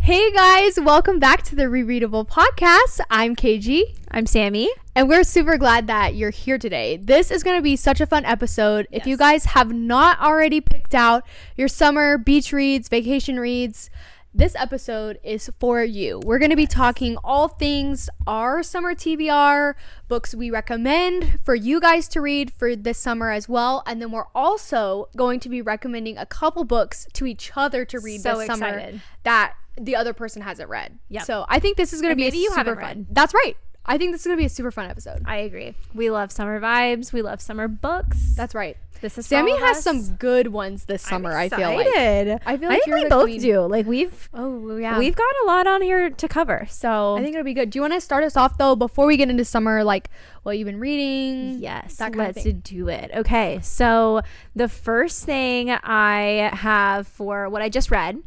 Hey guys, welcome back to the Re-readable podcast. I'm KG. I'm Sammy. And we're super glad that you're here today. This is going to be such a fun episode. Yes. If you guys have not already picked out your summer beach reads, vacation reads, this episode is for you. We're going to be talking all things our summer TBR, books we recommend for you guys to read for this summer as well. And then we're also going to be recommending a couple books to each other to read this summer that the other person hasn't read. Yep. So I think this is going to be maybe you haven't fun. read. That's right. I think this is going to be a super fun episode. I agree. We love summer vibes. We love summer books. That's right. This is Sammy has some good ones this summer. I feel like I think we both do. Like we've got a lot on here to cover. So I think it'll be good. Do you want to start us off though before we get into summer? Like what you've been reading? Yes, let's do it. Okay, so the first thing I have for what I just read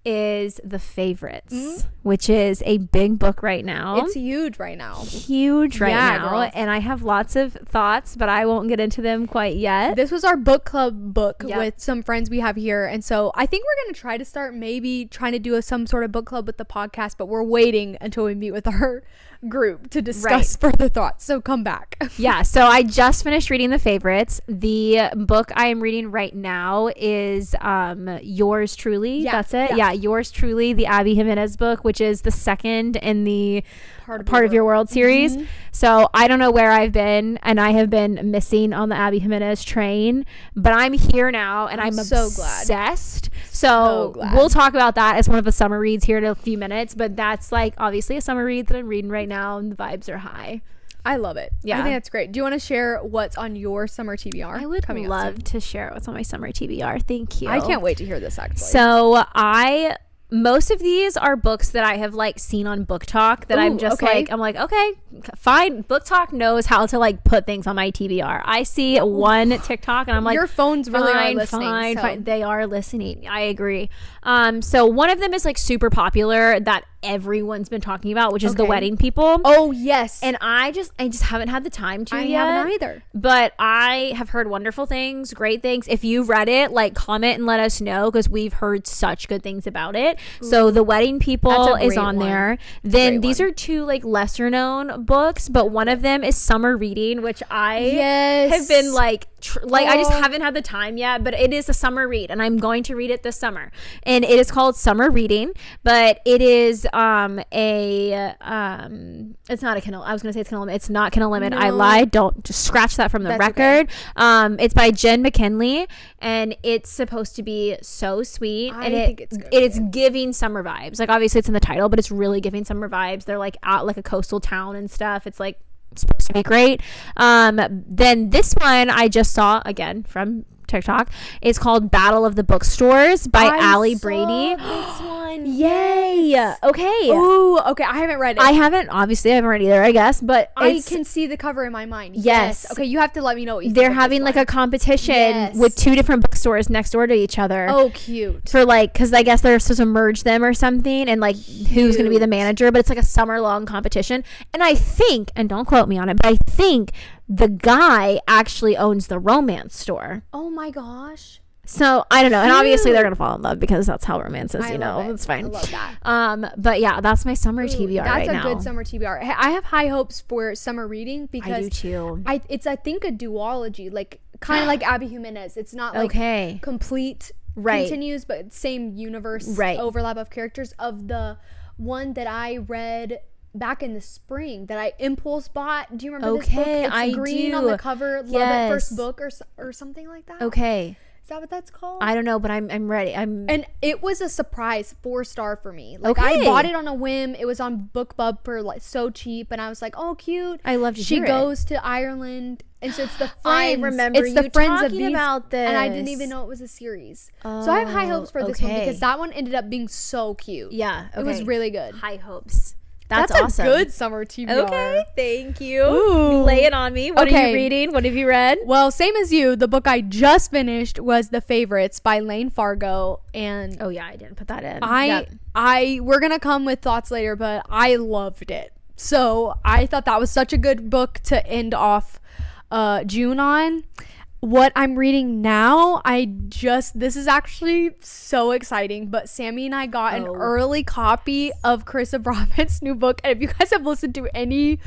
is The Favorites, which is a big book right now. It's huge right now. Girl. And I have lots of thoughts, but I won't get into them quite yet. This was our book club book with some friends we have here, and so I think we're going to try to start maybe trying to do some sort of book club with the podcast, but we're waiting until we meet with our group to discuss further thoughts. So come back. Yeah, so I just finished reading The Favorites. The book I am reading right now is Yours Truly. That's it. Yeah, Yours Truly, the Abby Jimenez book, which is the second in the Part of Your World series. So I don't know where I've been, and I have been missing on the Abby Jimenez train, but I'm here now, and I'm so obsessed. So we'll talk about that as one of the summer reads here in a few minutes, but that's like obviously a summer read that I'm reading right now, and the vibes are high. I love it. Yeah, I think that's great. Do you want to share what's on your summer TBR? I would love to share what's on my summer TBR. Thank you. I can't wait to hear this actually. So most of these are books that I have like seen on Book Talk that I'm just like, okay, fine. Book Talk knows how to like put things on my TBR. I see one TikTok and I'm like, your phones really are listening. Fine. They are listening. I agree. So one of them is like super popular that everyone's been talking about, which is The Wedding People. Oh yes. And I just haven't had the time to yet. I haven't either. But I have heard wonderful things, great things. If you've read it, like comment and let us know, because we've heard such good things about it. So The Wedding People is on there. Then these are two like lesser known books, but one of them is summer reading, which I have been like I just haven't had the time yet, but it is a summer read and I'm going to read it this summer. And it is called Summer Reading, but it is it's not a Kindle. I was going to say it's Kindle Limit. It's not Kindle Limit. No. I lied. Don't just scratch that from the record. Okay. It's by Jen McKinley and it's supposed to be so sweet. I think it's good. It's giving summer vibes. Like obviously it's in the title, but it's really giving summer vibes. They're like out like a coastal town and stuff. It's like supposed to be great. Then this one I just saw again from TikTok. It's called Battle of the Bookstores by Allie Brady. This one. Yay. Okay. Ooh, okay. I haven't read it. I haven't read either, I guess, but I can see the cover in my mind. Yes. Okay, you have to let me know what you They're having like a competition with two different bookstores next door to each other. Oh, cute. For like, because I guess they're supposed to merge them or something, and like who's going to be the manager, but it's like a summer long competition. And I think, and don't quote me on it, but I think the guy actually owns the romance store. Oh my gosh. So I don't know, and obviously they're gonna fall in love because that's how romance is. It's fine. I love that. But yeah, that's my summer TBR right now. That's a good summer TBR. I have high hopes for summer reading because I do too. It's I think a duology, like kind of like Abby Jimenez. It's not like complete continues, but same universe overlap of characters of the one that I read back in the spring that I impulse bought. Do you remember this book? It's green on the cover. Love at First Book or something like that. Okay. Is that what that's called? I don't know, but I'm ready. And it was a surprise 4-star for me. Like I bought it on a whim. It was on BookBub for like so cheap, and I was like, oh, cute. I love to hear it. She goes to Ireland, and so it's the friends. I remember it's the you friends talking of these, about this, and I didn't even know it was a series. So I have high hopes for this one because that one ended up being so cute. Yeah, it was really good. High hopes. That's awesome. A good summer TBR. Okay, thank you. Ooh. Lay it on me. What are you reading? What have you read? Well, same as you. The book I just finished was The Favorites by Lane Fargo, and oh yeah, I didn't put that in. We're gonna come with thoughts later, but I loved it. So I thought that was such a good book to end off June on. what I'm reading now, this is actually so exciting, but Sammy and I got an early copy of Carissa Broadbent's new book. And if you guys have listened to any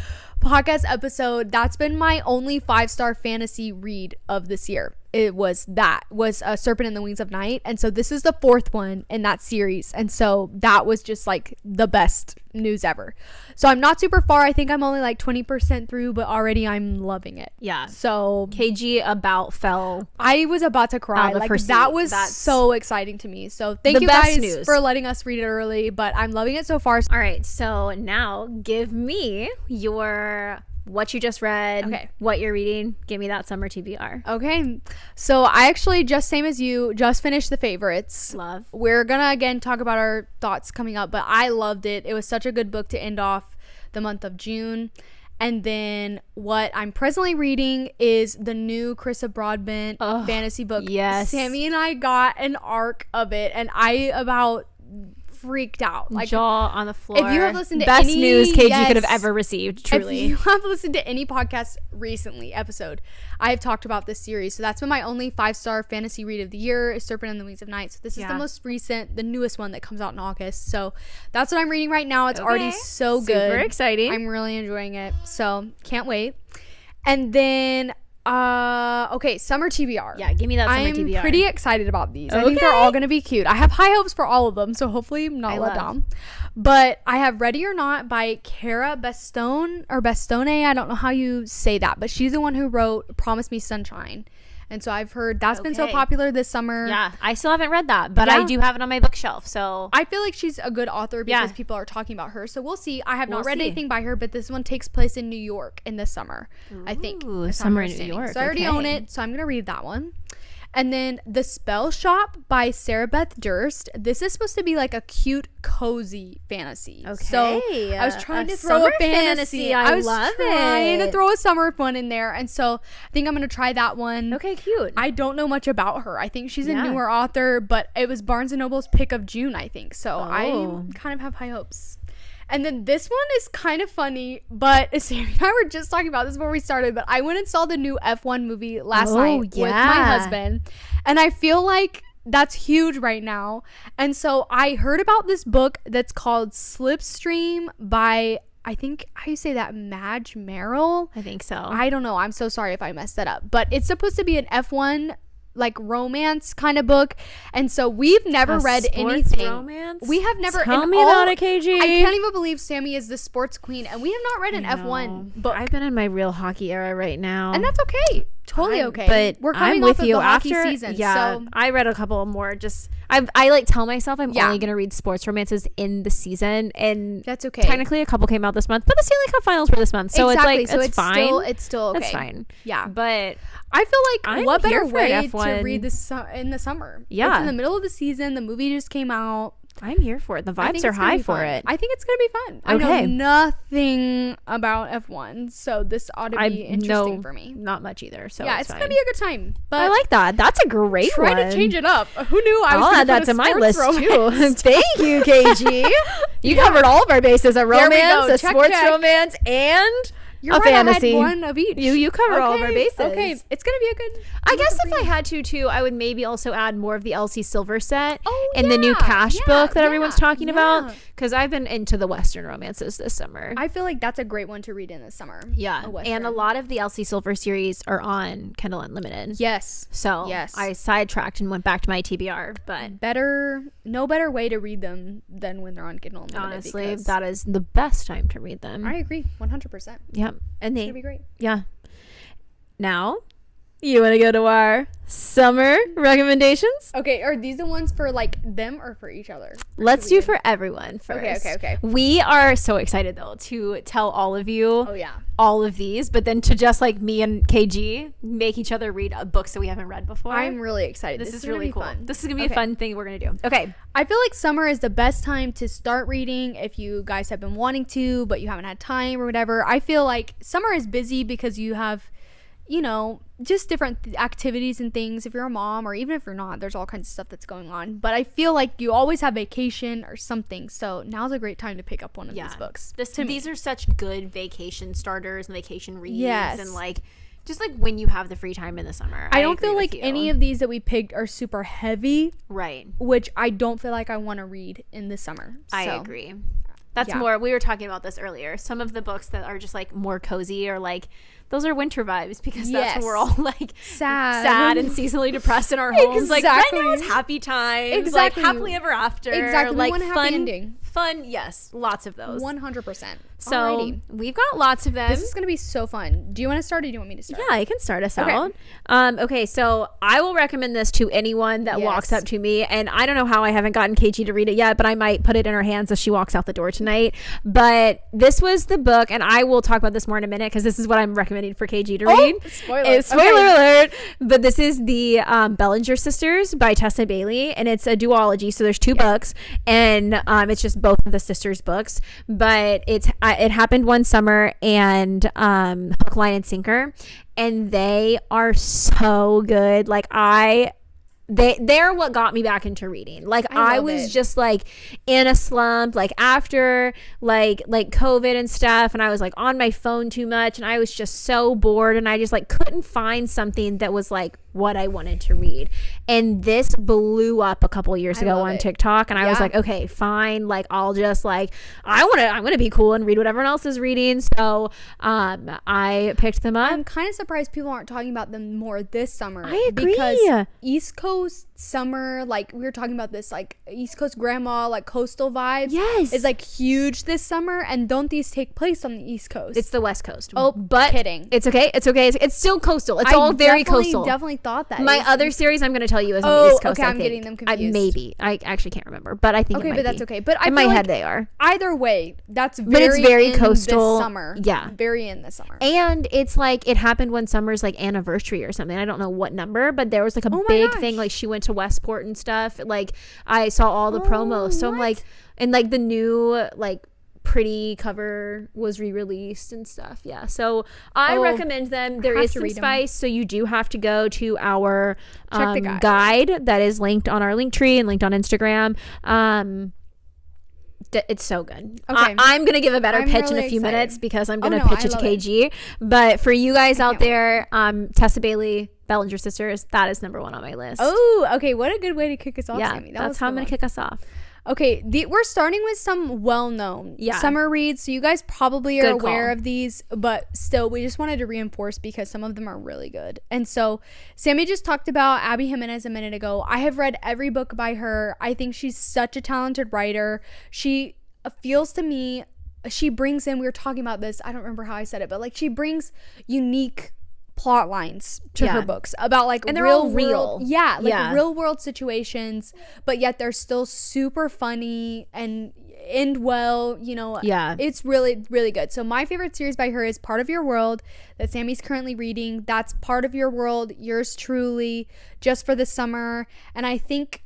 podcast episode, that's been my only 5-star fantasy read of this year. It was Serpent in the Wings of Night, and so this is the 4th one in that series, and so that was just like the best news ever. So I'm not super far. I think I'm only like 20% through, but already I'm loving it. Yeah. So KG about fell. I was about to cry. Like that was so exciting to me. So thank you guys for letting us read it early, but I'm loving it so far. All right, so now give me what you just read, what you're reading. Give me that summer TBR. Okay. So I actually, just same as you, just finished The Favorites. Love. We're gonna again talk about our thoughts coming up, but I loved it. It was such a good book to end off the month of June. And then what I'm presently reading is the new Carissa Broadbent fantasy book. Yes. Sammy and I got an arc of it, and I about freaked out, like jaw on the floor. If you have listened to best any news KG could have ever received, truly. If you have listened to any podcast recently episode, I have talked about this series. So that's been my only 5-star fantasy read of the year, is Serpent in the Wings of Night. So this is the most recent, the newest one that comes out in August. So that's what I'm reading right now. It's already so good. Super exciting. I'm really enjoying it. So can't wait. And then summer TBR. Yeah, give me that summer TBR. I'm pretty excited about these. I think they're all gonna be cute. I have high hopes for all of them, so hopefully I'm not let down. But I have Ready or Not by Cara Bestone, I don't know how you say that, but she's the one who wrote Promise Me Sunshine. And so I've heard that's been so popular this summer. Yeah, I still haven't read that, but I do have it on my bookshelf. So I feel like she's a good author because people are talking about her. So we'll see. I have not read anything by her, but this one takes place in New York in the summer, I think. Summer in New York. So I already own it, so I'm going to read that one. And then The Spell Shop by Sarah Beth Durst. This is supposed to be like a cute, cozy fantasy. Okay. So I was trying to throw a fantasy. I was trying to throw a summer one in there. And so I think I'm going to try that one. Okay, cute. I don't know much about her. I think she's a newer author, but it was Barnes & Noble's pick of June, I think. So I kind of have high hopes. And then this one is kind of funny, but Sammy and I were just talking about this before we started, but I went and saw the new F1 movie last night with my husband, and I feel like that's huge right now. And so I heard about this book that's called Slipstream by, I think, how you say that, Madge Merrill? I think so. I don't know. I'm so sorry if I messed that up. But it's supposed to be an F1 like romance kind of book, and so we've never read anything. Romance? We have never. Tell me about it, KG. I can't even believe Sammy is the sports queen, and we have not read an F1 book. I've been in my real hockey era right now, and that's okay. Totally okay. But we're coming off of the hockey season. Yeah, so I read a couple more. Just I like tell myself I'm only gonna read sports romances in the season, and that's okay. Technically, a couple came out this month, but the Stanley Cup Finals were this month, so it's like it's fine. It's still okay. It's fine. Yeah, but I feel like what better way to read this in the summer? Yeah, it's in the middle of the season. The movie just came out. I'm here for it. The vibes are high for it. I think it's gonna be fun. I know nothing about F1, so this ought to be interesting for me. Not much either. So yeah, it's gonna be a good time. But I like that. That's a great one. Try to change it up. Who knew I was gonna add that to my list too. Thank you, KG. You covered all of our bases: a romance, a sports romance, and You're right, fantasy. I had one of each. You cover all of our bases. Okay, it's gonna be a good. I guess if I had to too, I would maybe also add more of the Elsie Silver set and the new Cash book that everyone's talking about, because I've been into the Western romances this summer. I feel like that's a great one to read in the summer. Yeah, and a lot of the Elsie Silver series are on Kindle Unlimited. Yes. So I sidetracked and went back to my TBR, but no better way to read them than when they're on Kindle Unlimited. Honestly, that is the best time to read them. I agree, 100%. Yep. And it's gonna be great. Yeah. Now, you want to go to our summer recommendations? Okay, are these the ones for like them or for each other? Let's do for everyone first. Okay. We are so excited though to tell all of you all of these, but then to just like me and KG make each other read books that we haven't read before. I'm really excited. This is really cool. Fun. This is gonna be a fun thing we're gonna do. Okay. I feel like summer is the best time to start reading if you guys have been wanting to, but you haven't had time or whatever. I feel like summer is busy because you have, you know, just different activities and things. If you're a mom, or even if you're not, there's all kinds of stuff that's going on. But I feel like you always have vacation or something. So now's a great time to pick up one of these books. These are such good vacation starters and vacation reads, and like just like when you have the free time in the summer. I don't feel like any of these that we picked are super heavy, right? Which I don't feel like I want to read in the summer. I agree. That's more, we were talking about this earlier. Some of the books that are just like more cozy or like, those are winter vibes because that's when we're all like sad and seasonally depressed in our homes. Like right now it's happy times, like happily ever after. Exactly. Like we want a happy ending. Fun, yes, lots of those. 100%. So alrighty. We've got lots of them. This is gonna be so fun. Do you want to start or do you want me to start? Yeah, I can start us out. Okay, so I will recommend this to anyone that walks up to me, and I don't know how I haven't gotten KG to read it yet, but I might put it in her hands as she walks out the door tonight. But this was the book, and I will talk about this more in a minute because this is what I'm recommending for KG to read. Spoiler alert! But this is the Bellinger Sisters by Tessa Bailey, and it's a duology, so there's two books, and it's just both of the sisters' books. But it happened one summer, and Hook, Line, and Sinker, and they are so good. Like they're what got me back into reading. Like I was just like in a slump, like after like COVID and stuff, and I was like on my phone too much, and I was just so bored, and I just like couldn't find something that was like what I wanted to read. And this blew up a couple years ago on TikTok, and I was like, okay, fine, like I'll just like I'm gonna be cool and read what everyone else is reading. So I picked them up. I'm kind of surprised people aren't talking about them more this summer. I agree, because East Coast summer, like we were talking about this, like East Coast grandma, like coastal vibes, is like huge this summer. And don't these take place on the East Coast? It's the West Coast. Oh, but kidding. It's okay. It's still coastal. It's all very coastal. Definitely thought that. My other series I'm going to tell you is on the East Coast. Okay, I'm getting them confused. Maybe I actually can't remember, but I think it might but that's be. okay. But in my head they are. Either way, that's but it's very in coastal. This summer. Yeah, very in the summer. And it's like it happened one summer's like anniversary or something. I don't know what number, but there was like a big thing. Like she went to Westport and stuff. Like I saw all the promos. So I'm like, and like the new like pretty cover was re-released and stuff. Yeah, so I recommend them. There is some spice, so you do have to go to our guide that is linked on our link tree and linked on Instagram. It's so good. Okay. I'm gonna give a better pitch in a few minutes because I'm gonna pitch it to KG. But for you guys out there, Tessa Bailey, Bellinger Sisters, that is number one on my list. Oh, okay. What a good way to kick us off, yeah, Sammy. That's how I'm gonna kick us off. Okay, we're starting with some well-known summer reads, so you guys probably are aware of these, but still, we just wanted to reinforce because some of them are really good. And so, Sammy just talked about Abby Jimenez a minute ago. I have read every book by her. I think she's such a talented writer. She feels to me, she brings in, we were talking about this, I don't remember how I said it, but like she brings unique plot lines to her books about like and they're all real real world situations, but yet they're still super funny and end well, you know. It's really, really good. So my favorite series by her is Part of Your World, that Sammy's currently reading. That's Part of Your World, yours truly, just for the summer. And I think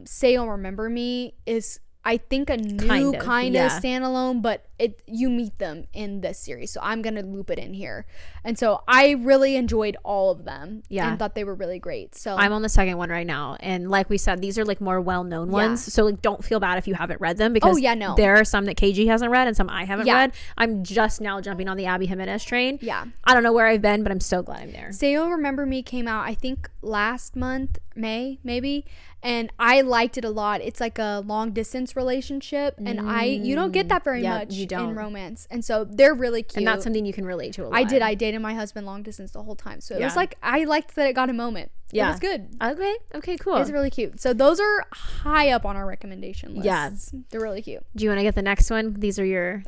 Say You'll Remember Me is I think a new kind of standalone, but you meet them in this series, so I'm gonna loop it in here. And so I really enjoyed all of them, and thought they were really great. So I'm on the second one right now, and like we said, these are like more well-known ones, so like don't feel bad if you haven't read them, because there are some that KG hasn't read and some I haven't read. I'm just now jumping on the Abby Jimenez train. I don't know where I've been, but I'm so glad I'm there. Say You'll Remember Me came out I think last month, May maybe, and I liked it a lot. It's like a long distance relationship, and you don't get that very much in romance, and so they're really cute, and that's something you can relate to a lot. I dated my husband long distance the whole time, so it was like I liked that it got a moment. It was good. Okay, cool. It's really cute. So those are high up on our recommendation list. They're really cute. Do you want to get the next one? These are your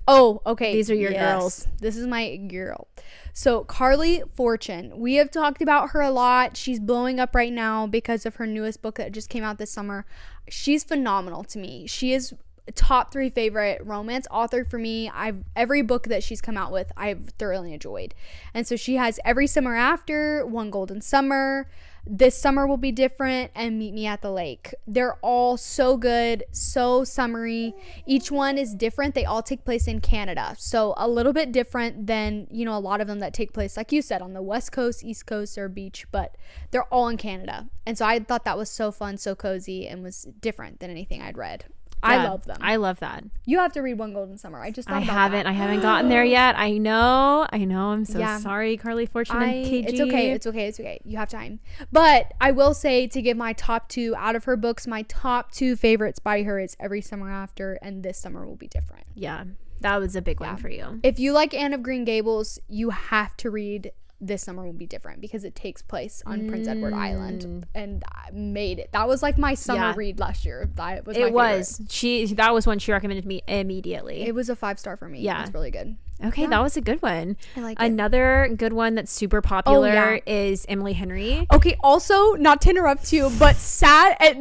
these are your girls. This is my girl. So Carly Fortune, we have talked about her a lot. She's blowing up right now because of her newest book that just came out this summer. She's phenomenal to me. She is top 3 favorite romance author for me. Every book that she's come out with I've thoroughly enjoyed. And so she has Every Summer After, One Golden Summer, This Summer Will Be Different, and Meet Me at the Lake. They're all so good, so summery. Each one is different. They all take place in Canada, so a little bit different than, you know, a lot of them that take place, like you said, on the West Coast, East Coast, or beach, but they're all in Canada. And so I thought that was so fun, so cozy, and was different than anything I'd read. I love them. I love that. You have to read One Golden Summer. I just thought about that. I haven't gotten there yet. I know. I'm so sorry, Carly Fortune and KG. It's okay. You have time. But I will say, to give my top 2 out of her books, my top 2 favorites by her is Every Summer After and This Summer Will Be Different. Yeah. That was a big one for you. If you like Anne of Green Gables, you have to read This Summer Will Be Different because it takes place on Prince Edward Island, and I made it. That was like my summer read last year. That was my favorite. That was one she recommended me immediately. It was a 5-star for me. Yeah, it's really good. Okay, that was a good one. I like Another good one that's super popular is Emily Henry. Okay, also, not to interrupt you, but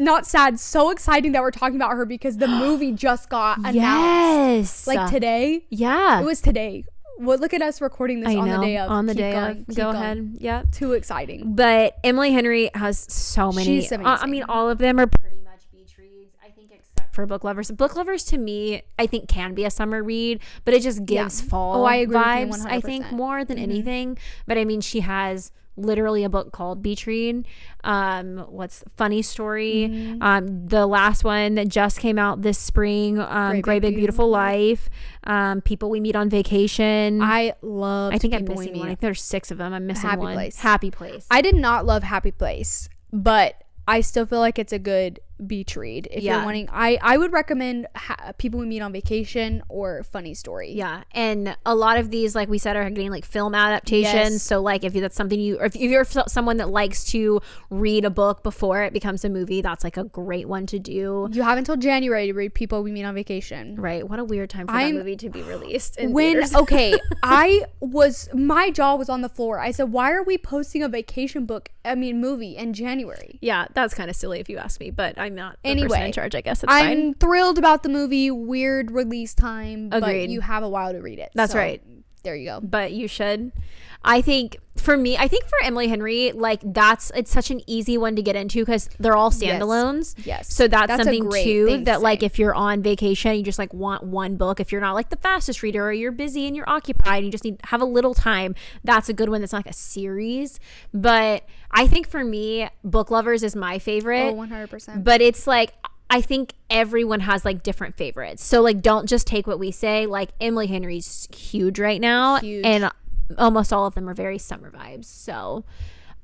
not sad, so exciting that we're talking about her because the movie just got announced. Yes. Like today? Yeah. It was today. Well, look at us recording this on the day of. On the day of. Go ahead. Yeah. Too exciting. But Emily Henry has so many. She's amazing. I mean, all of them are pretty much beach reads, I think, except for book lovers. Book lovers, to me, I think can be a summer read, but it just gives fall I agree vibes, with you 100%. I think, more than anything. But I mean, she has literally a book called Beach Read. What's Funny Story? The last one that just came out this spring, Great Big Beautiful Life. People We Meet on Vacation. I think I'm missing one. I think there's 6 of them. I'm missing one. Happy Place. I did not love Happy Place, but I still feel like it's a good beach read if you're wanting. I would recommend People We Meet on Vacation or Funny Story. Yeah, and a lot of these, like we said, are getting like film adaptations. So like if that's something or if you're someone that likes to read a book before it becomes a movie, that's like a great one to do. You have until January to read People We Meet on Vacation. Right. What a weird time for that movie to be released in theaters. My jaw was on the floor. I said, why are we posting a vacation movie in January? Yeah, that's kind of silly if you ask me, but I'm not the person in charge, I guess. It's I'm fine. thrilled about the movie. Weird release time. Agreed. But you have a while to read it. That's right. There you go. But you should. I think for Emily Henry, like it's such an easy one to get into because they're all standalones. Yes. So that's something too that like if you're on vacation, you just like want one book. If you're not like the fastest reader or you're busy and you're occupied and you just need have a little time, that's a good one. That's not like a series. But I think for me, Book Lovers is my favorite. 100%. But it's like I think everyone has like different favorites. So like don't just take what we say. Like Emily Henry's huge right now. And almost all of them are very summer vibes. So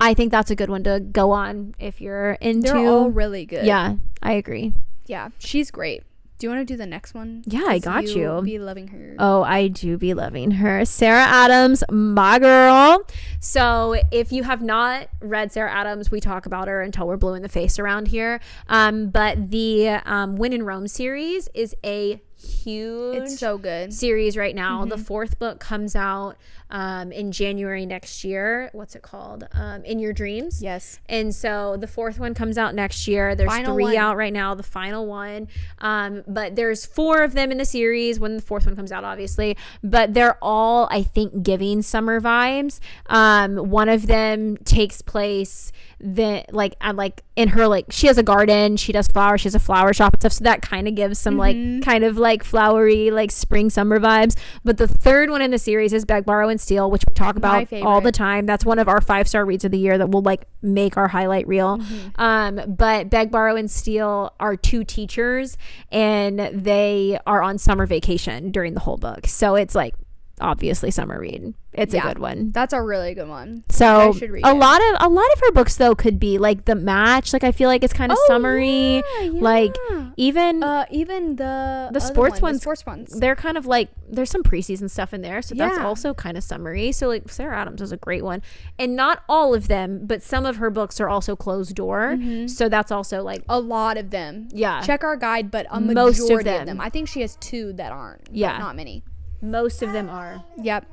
I think that's a good one to go on if you're into. They're all really good. Yeah, I agree. Yeah, she's great. Do you want to do the next one? Yeah, I got you. You'll be loving her. Oh, I do be loving her. Sarah Adams, my girl. So if you have not read Sarah Adams, we talk about her until we're blue in the face around here. But the When in Rome series is a huge it's so good series right now. The 4th book comes out in January next year. What's it called? In Your Dreams. Yes. And so the 4th one comes out next year. There's 3 out right now, the final one. But there's 4 of them in the series when the 4th one comes out, obviously. But they're all, I think, giving summer vibes. One of them takes place in her, like, she has a garden, she does flowers, she has a flower shop and stuff, so that kind of gives some like kind of like flowery like spring summer vibes. But the 3rd one in the series is Beg, Borrow and Steal, which we talk about all the time. That's one of our 5-star reads of the year that will like make our highlight reel. But Beg, Borrow and Steal are 2 teachers and they are on summer vacation during the whole book, so it's like obviously summer read. It's a good one. That's a really good one. So a lot of her books though could be like The Match. Like I feel like it's kind of summery. Yeah. Like even the sports ones. They're kind of like there's some preseason stuff in there, so that's also kind of summery. So like Sarah Adams is a great one, and not all of them, but some of her books are also closed door. So that's also like a lot of them. Yeah, check our guide, but a majority of them. I think she has 2 that aren't. Yeah, not many. Most of them are. Yep.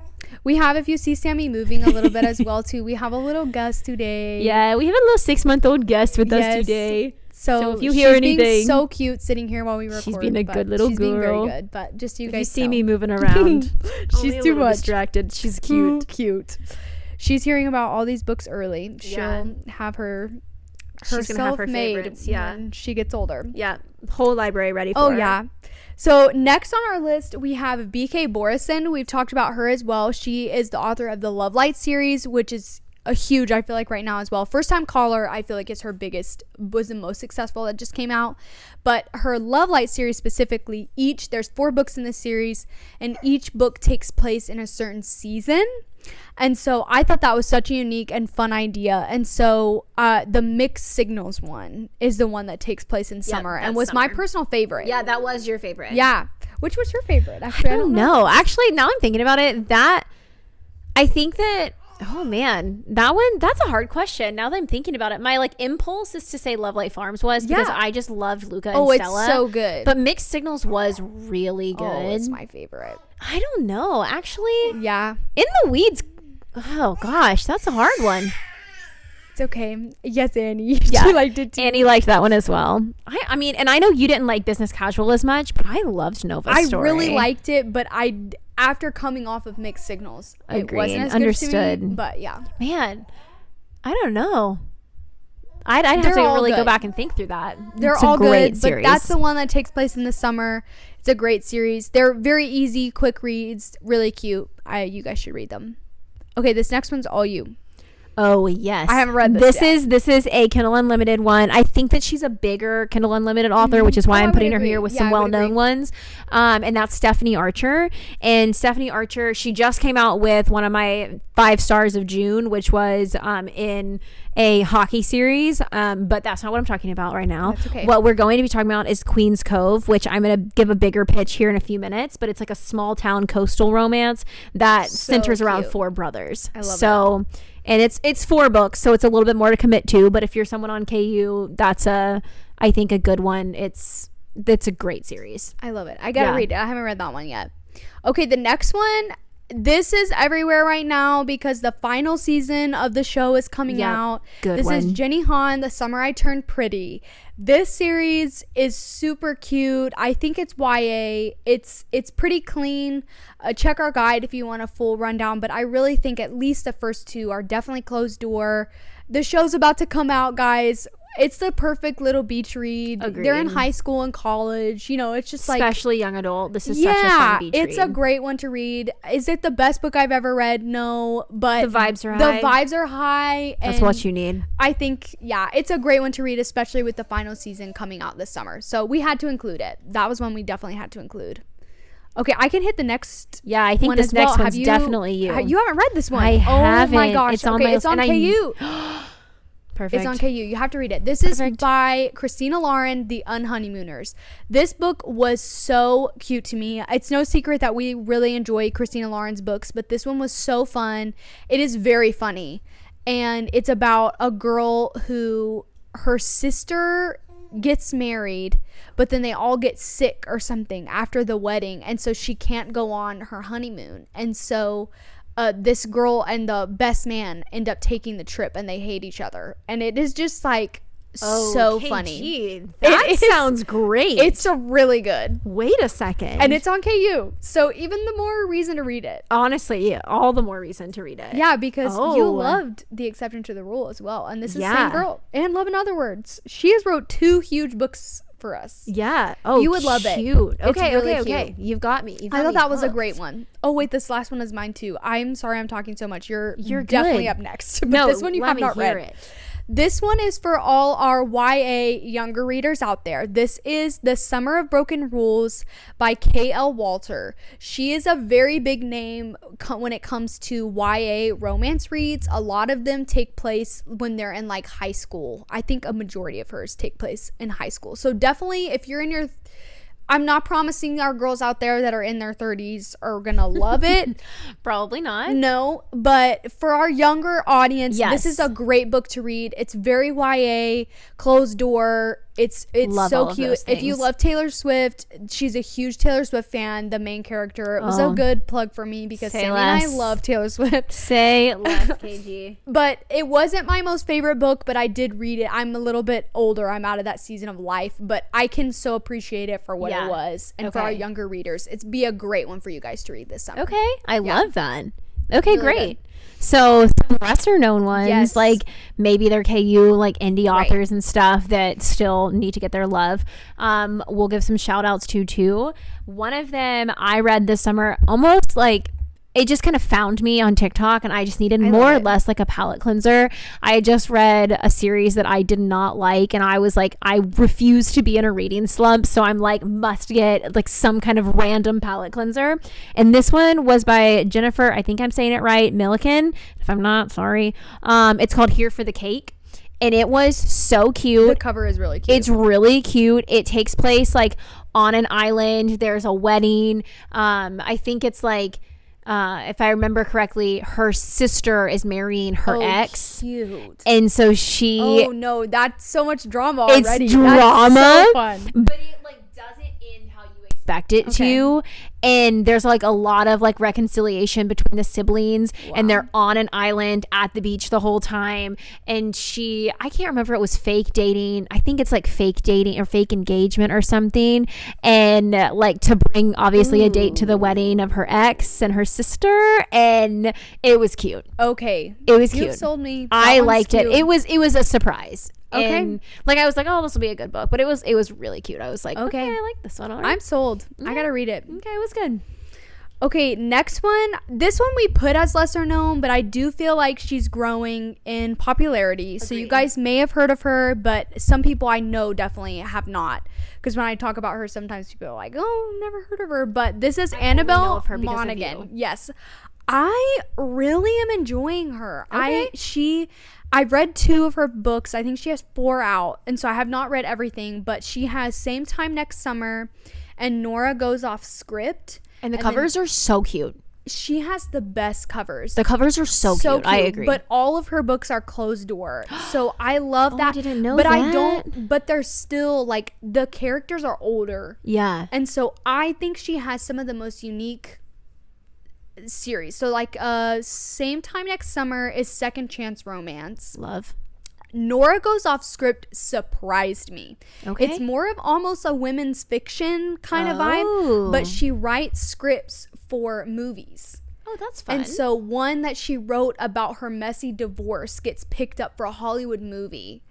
We have, if you see Sammy moving a little bit as well too, we have a little guest today. Yeah, we have a little 6-month-old guest with us today. So if you hear anything, being so cute sitting here while we record. She's being a good little girl. She's being very good, but just you if guys you see me moving around, she's too much distracted. She's cute. She's hearing about all these books early. She'll have her she's gonna have her favorites. Yeah, when she gets older. Yeah, whole library ready for her. Oh yeah. So next on our list, we have B.K. Borison. We've talked about her as well. She is the author of the Love Light series, which is a huge, I feel like, right now as well. First Time Caller, I feel like was the most successful that just came out. But her Love Light series specifically, there's 4 books in this series, and each book takes place in a certain season. And so I thought that was such a unique and fun idea. And so the Mixed Signals one is the one that takes place in summer and was my personal favorite. Yeah, that was your favorite. Yeah. Which was your favorite? Actually, I don't know. Actually, now I'm thinking about it, I think that, oh man, that's a hard question. Now that I'm thinking about it, my like impulse is to say Love Light Farms was because I just loved Luca and Stella. Oh, it's so good. But Mixed Signals was really good. Oh, it's my favorite. I don't know. Actually, yeah. In the Weeds. Oh gosh, that's a hard one. It's okay. Yes, Annie. Yeah, she liked it too. Annie liked that one as well. I mean, and I know you didn't like Business Casual as much, but I loved Nova's story. I really liked it, but after coming off of Mixed Signals, it wasn't as good to me. But yeah, man, I don't know. I'd have to really go back and think through that. They're all good, but that's the one that takes place in the summer. It's a great series. They're very easy, quick reads, really cute. You guys should read them. Okay, this next one's all you. Oh yes, I haven't read this yet. This is a Kindle Unlimited one. I think that she's a bigger Kindle Unlimited author, which is why I'm putting her here with some well-known ones. And that's Stephanie Archer. And Stephanie Archer, she just came out with one of my 5 stars of June, which was in a hockey series. But that's not what I'm talking about right now. That's okay. What we're going to be talking about is Queen's Cove, which I'm going to give a bigger pitch here in a few minutes. But it's like a small town coastal romance that centers around 4 brothers. I love that. And it's 4 books, so it's a little bit more to commit to. But if you're someone on KU, that's I think a good one. It's a great series. I love it. I gotta read it. I haven't read that one yet. Okay, the next one. This is everywhere right now because the final season of the show is coming out. This is Jenny Han, The Summer I Turned Pretty. This series is super cute. I think it's YA. It's pretty clean. Check our guide if you want a full rundown, but I really think at least the first 2 are definitely closed door. The show's about to come out, guys. It's the perfect little beach read. Agreed. They're in high school and college. You know, it's just especially young adult. This is such a fun beach read. It's a great one to read. Is it the best book I've ever read? No, but the vibes are high. The vibes are high. That's what you need. I think, it's a great one to read, especially with the final season coming out this summer. So we had to include it. That was one we definitely had to include. Okay, I can hit the next. Yeah, I think this next one's definitely you. You haven't read this one. I haven't. Oh my gosh. It's on KU. Perfect. It's on KU. You have to read it. This is by Christina Lauren, The Unhoneymooners. This book was so cute to me. It's no secret that we really enjoy Christina Lauren's books, but this one was so fun. It is very funny. And it's about a girl who her sister gets married, but then they all get sick or something after the wedding. And so she can't go on her honeymoon. And so this girl and the best man end up taking the trip and they hate each other. And it is just like so funny. That sounds great. It's a really good. Wait a second. And it's on KU. So even the more reason to read it. Honestly, all the more reason to read it. Yeah, because you loved The Exception to the Rule as well. And this is the same girl. And Love in Other Words. She has wrote 2 huge books for us. Yeah. Oh, you would love it. Okay, really okay. Cute. You've got me. I thought that was a great one. Oh wait, this last one is mine too. I'm sorry I'm talking so much. You're definitely up next. But this one you have not read. It. This one is for all our YA younger readers out there. This is The Summer of Broken Rules by K.L. Walter. She is a very big name when it comes to YA romance reads. A lot of them take place when they're in like high school. I think a majority of hers take place in high school. So definitely if you're in your... I'm not promising our girls out there that are in their 30s are gonna love it. Probably not. No, but for our younger audience, this is a great book to read. It's very YA, closed door. It's so cute. If you love Taylor Swift, she's a huge Taylor Swift fan, the main character. It was a good plug for me because Sammy and I love Taylor Swift. Say less, KG. But it wasn't my most favorite book, but I did read it. I'm a little bit older. I'm out of that season of life, but I can so appreciate it for what it was. And for our younger readers, it's be a great one for you guys to read this summer. Okay. I love that. Okay, really great. Good. So some lesser known ones, like maybe they're KU, like indie authors and stuff that still need to get their love. We'll give some shout outs to too. One of them I read this summer, almost like it just kind of found me on TikTok, and I just needed more or less like a palate cleanser. I had just read a series that I did not like, and I was like, I refuse to be in a reading slump, so I'm like, must get like some kind of random palate cleanser. And this one was by Jennifer, I think I'm saying it right, Milliken. If I'm not, sorry. It's called Here for the Cake. And it was so cute. The cover is really cute. It's really cute. It takes place like on an island. There's a wedding. I think it's like, if I remember correctly, her sister is marrying her ex. Cute. And so she. Oh no, that's so much drama already. It's drama. That's so fun. But it like doesn't end how you expect it to. And there's like a lot of like reconciliation between the siblings, and they're on an island at the beach the whole time. And I can't remember, it was fake dating. I think it's like fake dating or fake engagement or something. And like to bring obviously a date to the wedding of her ex and her sister. And it was cute. Okay. It was cute. You sold me. I liked it. It was a surprise. Okay. And like I was like, oh, this will be a good book, but it was really cute. I was like, okay, I like this one. All right. I'm sold. I gotta read it. Okay, it was good. Okay, next one. This one we put as lesser known, but I do feel like she's growing in popularity. Agreed. So you guys may have heard of her, but some people I know definitely have not. Because when I talk about her, sometimes people are like, oh, never heard of her. But this is Annabelle Monaghan. Yes. I really am enjoying her. Okay. I've read 2 of her books. I think she has 4 out. And so I have not read everything, but she has Same Time Next Summer and Nora Goes Off Script. And the covers are so cute. She has the best covers. The covers are so cute. I agree. But all of her books are closed door. So I love that. I didn't know but that. I don't, but they're still like, the characters are older. Yeah. And so I think she has some of the most unique series. So like Same Time Next Summer is second chance romance. Love. Nora Goes Off Script surprised me. Okay. It's more of almost a women's fiction kind of vibe, but she writes scripts for movies. Oh, that's fun. And so one that she wrote about her messy divorce gets picked up for a Hollywood movie.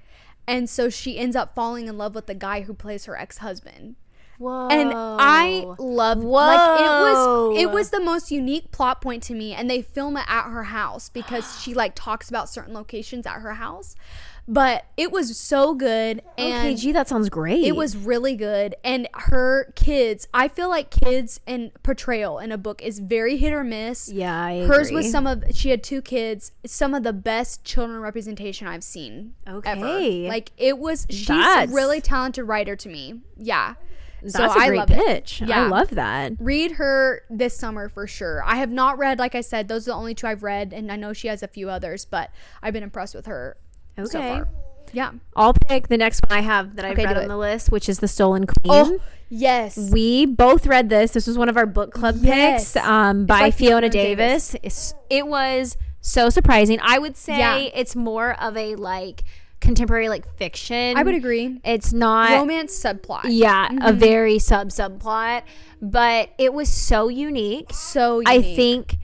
And so she ends up falling in love with the guy who plays her ex-husband. Whoa. And I love, like, it was the most unique plot point to me. And they film it at her house because she like talks about certain locations at her house. But it was so good. And okay, gee, that sounds great. It was really good. And her kids, I feel like kids and portrayal in a book is very hit or miss. Yeah, I Hers agree. was she had 2 kids, some of the best children representation I've seen ever. Like she's a really talented writer to me. Yeah. That's a great pitch. Yeah. I love that. Read her this summer for sure. I have not read, like I said, those are the only 2 I've read, and I know she has a few others, but I've been impressed with her so far. Yeah. I'll pick the next one I have that I've read on the list, which is The Stolen Queen. Oh, yes. We both read this. This was one of our book club picks by Fiona Davis. It was so surprising. I would say it's more of a like contemporary like fiction. I would agree. It's not romance subplot. Yeah, a very subplot, but it was so unique. So unique. I think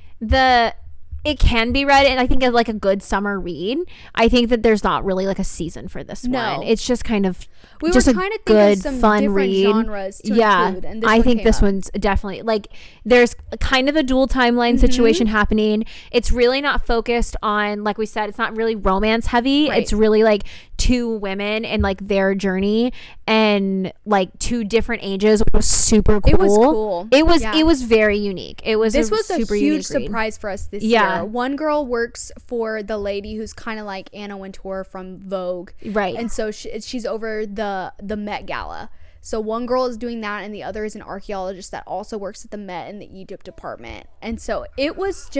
it can be read, and I think it's like a good summer read. I think that there's not really like a season for this one. It's just kind of we just were trying to think of some fun different read. Genres to include, and I think this one's definitely like there's kind of a dual timeline situation happening. It's really not focused on, like we said, it's not really romance heavy. It's really like 2 women and like their journey and like 2 different ages, which was super cool. It was cool. It was very unique. This was a super huge read. surprise for us this year. One girl works for the lady who's kind of like Anna Wintour from Vogue, right? And so she's over the Met Gala. So one girl is doing that, and the other is an archaeologist that also works at the Met in the Egypt department. And so it was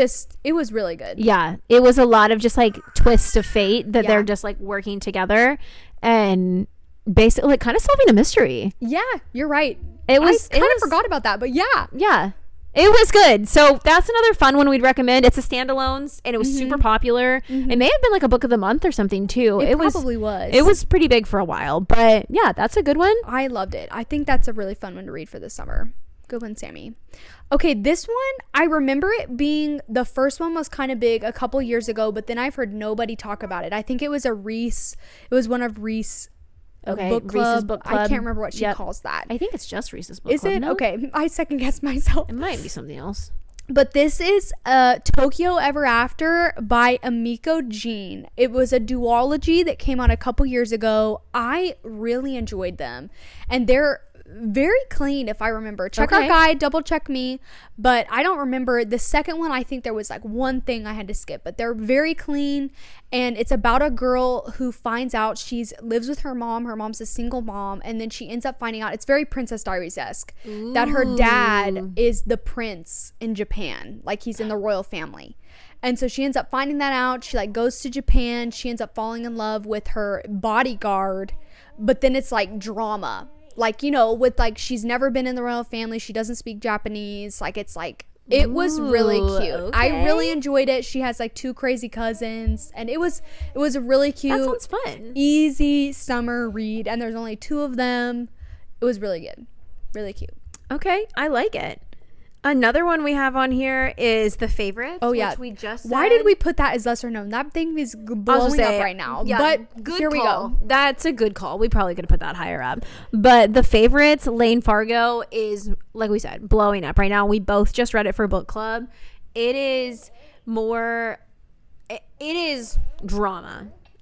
really good. Yeah, it was a lot of just like twists of fate that they're just like working together and basically like kind of solving a mystery. Yeah, you're right. I forgot about that, but yeah. It was good. So that's another fun one we'd recommend. It's a standalones, and it was super popular. It may have been like a book of the month or something too. It probably was. It was pretty big for a while, but yeah, that's a good one. I loved it. I think that's a really fun one to read for this summer. Good one, Sammy. Okay, this one, I remember it being, the first one was kind of big a couple years ago, but then I've heard nobody talk about it. I think it was one of Reese. Book club. Reese's book club. I can't remember what she calls that. I think it's just Reese's book club. Is it? No? Okay, I second guessed myself. It might be something else. But this is Tokyo Ever After by Amiko Jean. It was a duology that came out a couple years ago. I really enjoyed them. And they're very clean, if I remember. Check our guide, double check me. But I don't remember. The second one, I think there was like one thing I had to skip. But they're very clean. And it's about a girl who finds out lives with her mom. Her mom's a single mom. And then she ends up finding out, it's very Princess Diaries-esque, that her dad is the prince in Japan. Like he's in the royal family. And so she ends up finding that out. She like goes to Japan. She ends up falling in love with her bodyguard. But then it's like drama. Like, you know, with like, she's never been in the royal family. She doesn't speak Japanese. Like, it's like, it was really cute. Okay. I really enjoyed it. She has like 2 crazy cousins. And it was a really cute. That sounds fun. Easy summer read. And there's only 2 of them. It was really good. Really cute. Okay. I like it. Another one we have on here is The Favorites. Oh, yeah. Which we just said. Why did we put that as lesser known? That thing is blowing up right now. Yeah, but good here we call. go. That's a good call. We probably could have put that higher up. But The Favorites, Lane Fargo, is, like we said, blowing up right now. We both just read it for book club. It is drama.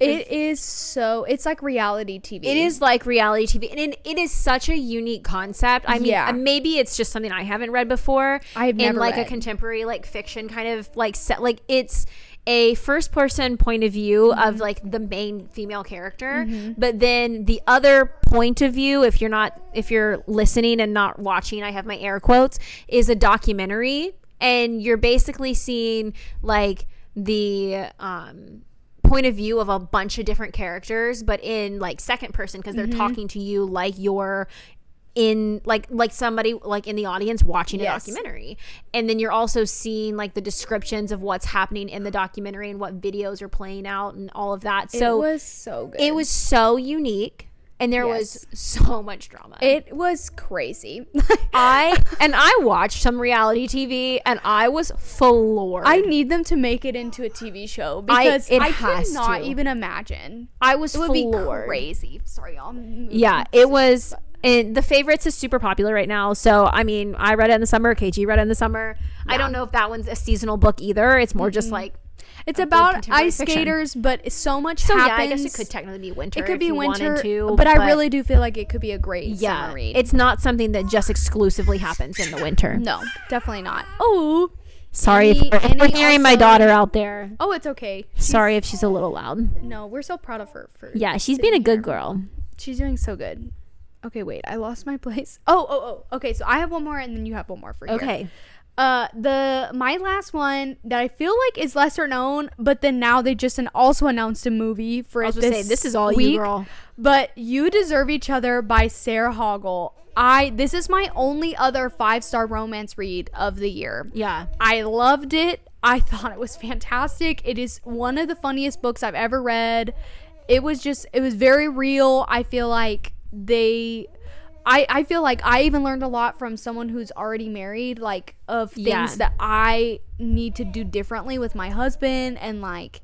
It's like reality TV. It is like reality TV. And it is such a unique concept. I mean, maybe it's just something I haven't read before. I've never read. A contemporary like fiction kind of like set. Like it's a first person point of view of like the main female character. But then the other point of view, if you're listening and not watching, I have my air quotes, is a documentary. And you're basically seeing like the point of view of a bunch of different characters, but in like second person, because they're talking to you like you're in like somebody like in the audience watching a documentary. And then you're also seeing like the descriptions of what's happening in the documentary and what videos are playing out and all of that. So it was so good. It was so unique. And there was so much drama. It was crazy. I watched some reality TV and I was floored. I need them to make it into a TV show because I cannot even imagine. I was floored. It would be crazy. Sorry, y'all. Yeah, it was. And The Favorites is super popular right now. So, I mean, I read it in the summer. KG read it in the summer. Yeah. I don't know if that one's a seasonal book either. It's more just like. It's about ice skaters, but so much happens. Yeah, I guess it could technically be winter. It could be winter, to, but I really do feel like it could be a great summer read. It's not something that just exclusively happens in the winter. No, definitely not. Oh, sorry if we're hearing my daughter out there. Oh, it's okay. Sorry if she's a little loud. No, we're so proud of her. She's being a good girl. She's doing so good. Okay, wait, I lost my place. Oh. Okay, so I have one more, and then you have one more for here. Okay. My last one that I feel like is lesser known, but then now they just also announced a movie for it this is all week, you, girl. But You Deserve Each Other by Sarah Hoggle. This is my only other 5-star romance read of the year. Yeah. I loved it. I thought it was fantastic. It is one of the funniest books I've ever read. It was very real. I feel like I feel like I even learned a lot from someone who's already married, like of things that I need to do differently with my husband and like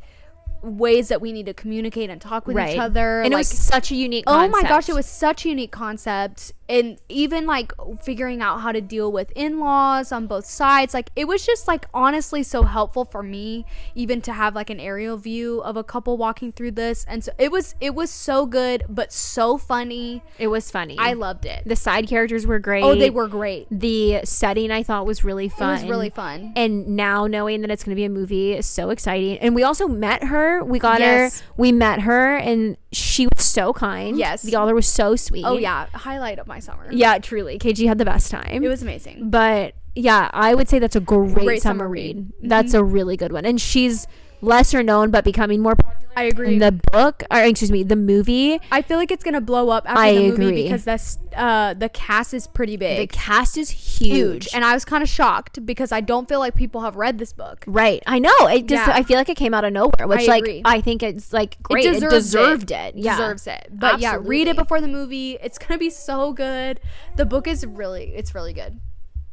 ways that we need to communicate and talk with each other. And like, it was such a unique concept. Oh my gosh, it was such a unique concept. And even like figuring out how to deal with in-laws on both sides, like it was just like honestly so helpful for me even to have like an aerial view of a couple walking through this. And so it was so good but so funny. It was funny. I loved it. The side characters were great. Oh, they were great. The setting I thought was really fun. It was really fun. And now knowing that it's going to be a movie is so exciting. And we also met her. We got her. We met her and she was so kind. Yes. The author was so sweet. Oh yeah. Highlight of my summer. Yeah, truly. KG had the best time. It was amazing. But yeah, I would say that's a great summer read. Mm-hmm. That's a really good one. And she's lesser known but becoming more popular. I agree. In the movie. I feel like it's gonna blow up after the movie because the cast is pretty big. The cast is huge. And I was kind of shocked because I don't feel like people have read this book. Right. I know. I feel like it came out of nowhere, which I think it's like great. It deserved it. Yeah. Deserves it. But absolutely. Read it before the movie. It's gonna be so good. The book is really good.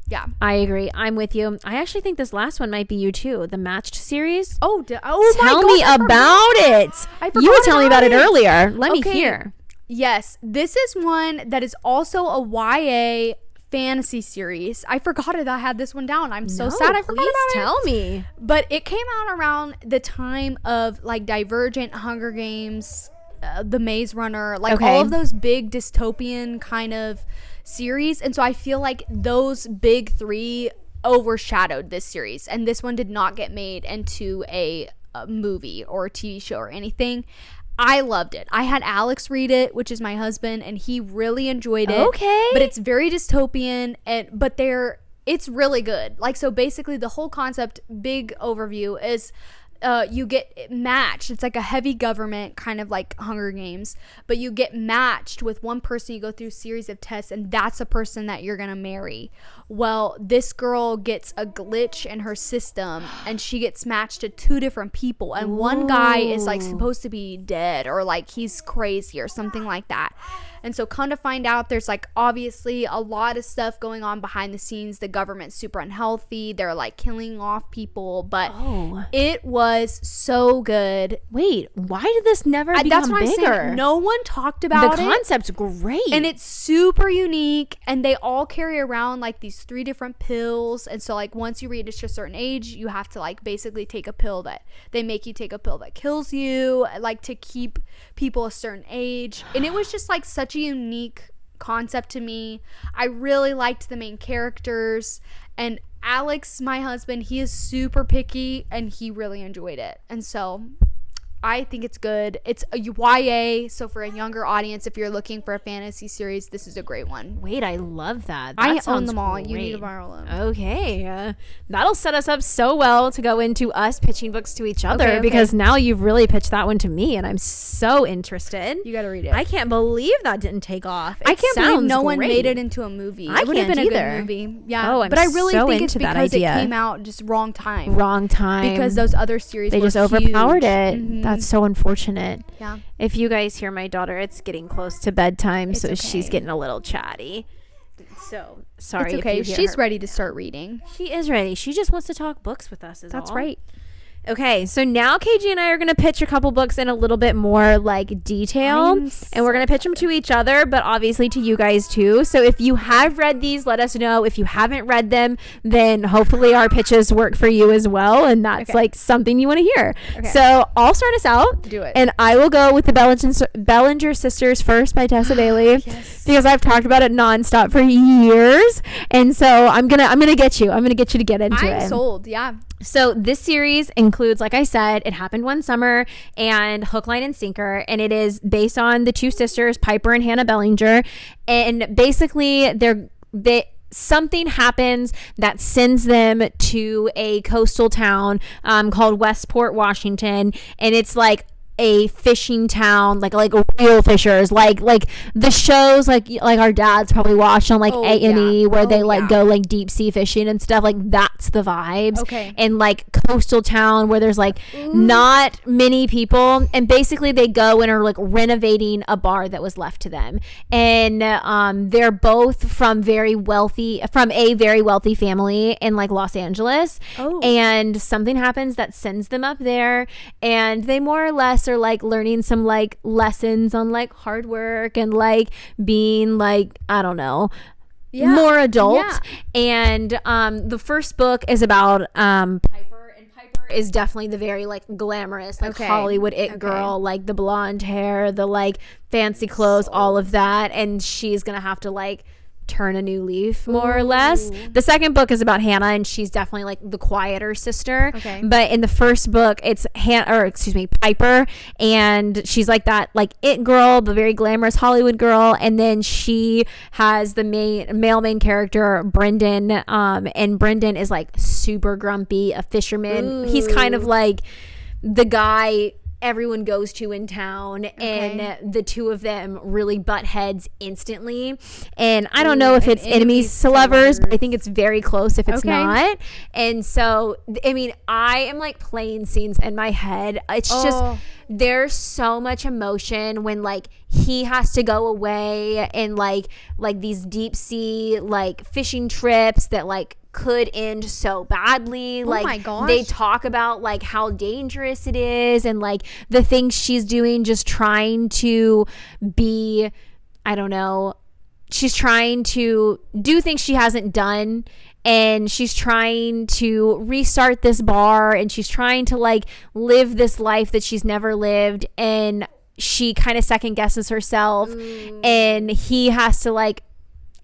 Yeah, I agree. I'm with you. I actually think this last one might be you too. The Matched series. Tell me about it. You were telling me about it earlier. Let me hear. Yes, this is one that is also a YA fantasy series. I forgot that I had this one down. I'm so sad I forgot about it. Tell me. But it came out around the time of like Divergent, Hunger Games, The Maze Runner, like all of those big dystopian kind of series. And so I feel like those big three overshadowed this series, and this one did not get made into a movie or a TV show or anything. I loved it. I had Alex read it, which is my husband, and he really enjoyed it. Okay. But it's very dystopian, but it's really good. Like, so basically the whole concept, big overview, is you get matched. It's like a heavy government, kind of like Hunger Games, but you get matched with one person. You go through a series of tests, and that's a person that you're gonna marry. Well, this girl gets a glitch in her system, and she gets matched to two different people, and one guy is like supposed to be dead, or like he's crazy or something like that. And so come to find out, there's like obviously a lot of stuff going on behind the scenes. The government's super unhealthy. They're like killing off people, but it was so good. Wait, why did this never become that's what bigger? I'm saying. No one talked about it. The concept's great. And it's super unique, and they all carry around like these 3 different pills. And so like once you reach a certain age, you have to like basically take a pill that they make you take a pill that kills you, like to keep people a certain age. And it was just like such a unique concept to me. I really liked the main characters, and Alex, my husband, he is super picky, and he really enjoyed it. And so I think it's good. It's a YA, so for a younger audience, if you're looking for a fantasy series, this is a great one. Wait, I love that. I own them all. Great. You need to borrow them. Okay. That'll set us up so well to go into us pitching books to each other, because now you've really pitched that one to me, and I'm so interested. You got to read it. I can't believe that didn't take off. I can't believe no one made it into a movie. It would have been a good movie. Yeah. Oh, but I really think it's because it came out just wrong time. Because those other series they were just overpowered huge. it. Mm-hmm. That's so unfortunate. Yeah. If you guys hear my daughter, it's getting close to bedtime, so she's getting a little chatty. So sorry. It's okay. She's ready to start reading. She is ready. She just wants to talk books with us. That's right. Okay, so now KG and I are going to pitch a couple books in a little bit more like detail, and we're going to pitch them to each other, but obviously to you guys too. So if you have read these, let us know. If you haven't read them, then hopefully our pitches work for you as well, and that's like something you want to hear. Okay. So I'll start us out. Do it. And I will go with the Bellinger Sisters first by Tessa Bailey. Yes. Because I've talked about it nonstop for years, and so I'm gonna get you. I'm gonna get you to get into it. I'm sold. Yeah. So this series includes, like I said, It Happened One Summer and Hook, Line, and Sinker, and it is based on the two sisters, Piper and Hannah Bellinger, and basically something happens that sends them to a coastal town called Westport, Washington, and it's like a fishing town, like real fishers, like the shows like our dads probably watched on like A&E where they go like deep sea fishing and stuff. Like that's the vibes. Okay. And like coastal town where there's like not many people, and basically they go and are like renovating a bar that was left to them, and they're both from a very wealthy family in like Los Angeles. And something happens that sends them up there, and they more or less are like learning some like lessons on like hard work and like being like, I don't know, more adult. And the first book is about Piper, and Piper is definitely the very like glamorous like Hollywood girl, like the blonde hair, the like fancy clothes, all of that, and she's gonna have to like turn a new leaf more or less. The second book is about Hannah, and she's definitely like the quieter sister. But in the first book it's Piper, and she's like that like it girl, the very glamorous Hollywood girl, and then she has the male main character Brendan, and Brendan is like super grumpy, a fisherman. He's kind of like the guy everyone goes to in town, and the two of them really butt heads instantly, and I don't know if it's enemies to lovers, but I think it's very close if it's not. And so I mean, I am like playing scenes in my head. It's just there's so much emotion when like he has to go away and like these deep sea like fishing trips that like could end so badly. My gosh. They talk about like how dangerous it is, and like the things she's doing just trying to be, I don't know, she's trying to do things she hasn't done, and she's trying to restart this bar, and she's trying to like live this life that she's never lived, and she kind of second guesses herself. Ooh. And he has to like,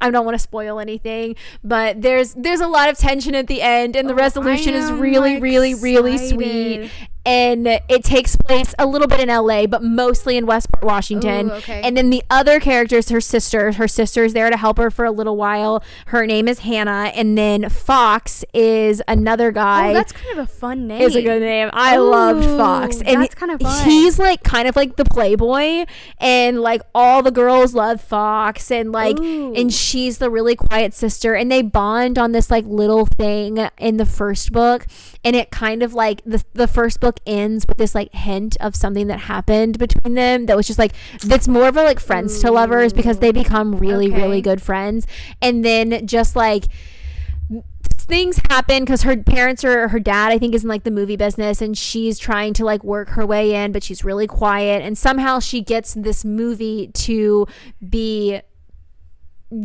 I don't want to spoil anything, but there's a lot of tension at the end, and the resolution is really, really, really sweet. And it takes place a little bit in LA, but mostly in Westport, Washington. Ooh, okay. And then the other character is her sister. Her sister's there to help her for a little while. Her name is Hannah. And then Fox is another guy. Oh, that's kind of a fun name. It's a good name. I loved Fox. And that's kind of fun. He's like kind of like the playboy, and like all the girls love Fox, and like, and she's the really quiet sister, and they bond on this like little thing in the first book. And it kind of like the first book ends with this like hint of something that happened between them that was just like, that's more of a like friends to lovers, because they become really, really good friends. And then just like things happen because her parents or her dad, I think, is in like the movie business, and she's trying to like work her way in, but she's really quiet. And somehow she gets this movie to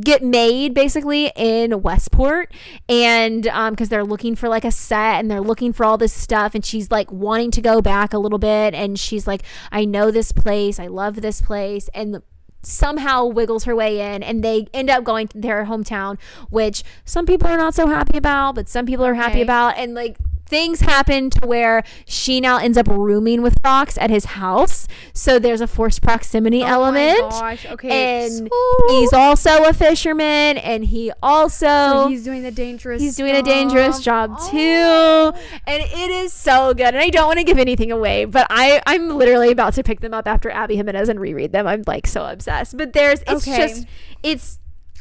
get made basically in Westport, and because they're looking for like a set, and they're looking for all this stuff, and she's like wanting to go back a little bit, and she's like, I know this place, I love this place, and somehow wiggles her way in, and they end up going to their hometown, which some people are not so happy about, but some people are happy about. And like things happen to where she now ends up rooming with Fox at his house, so there's a forced proximity element. Oh my gosh. Okay. And he's also a fisherman, and he also, so he's doing a dangerous job too. And it is so good, and I don't want to give anything away, but I'm literally about to pick them up after Abby Jimenez and reread them. I'm like so obsessed. But it's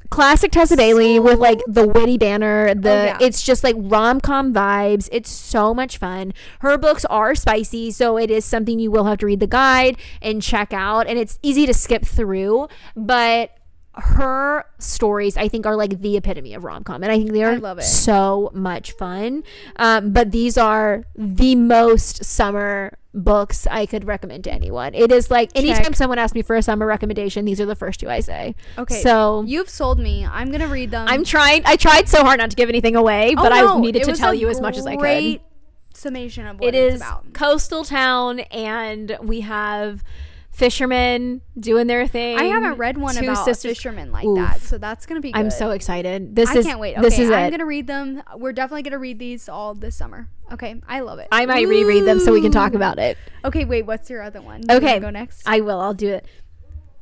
classic Tessa Bailey with like the witty banner, it's just like rom-com vibes. It's so much fun. Her books are spicy, so it is something you will have to read the guide and check out, and it's easy to skip through, but her stories I think are like the epitome of rom-com, and I think they are so much fun. But these are the most summer books I could recommend to anyone. It is like anytime someone asks me for a summer recommendation, these are the first two I say. Okay, so you've sold me. I'm gonna read them. I tried so hard not to give anything away, but I needed to tell you as much as I could. Great summation of what it's about. It is coastal town, and we have fishermen doing their thing. I haven't read one about fishermen like that, so that's gonna be good. I'm so excited. I can't wait. I'm gonna read them. We're definitely gonna read these all this summer. Okay, I love it. I might reread them so we can talk about it. Okay, wait, what's your other one? Okay, go next. I will. I'll do it.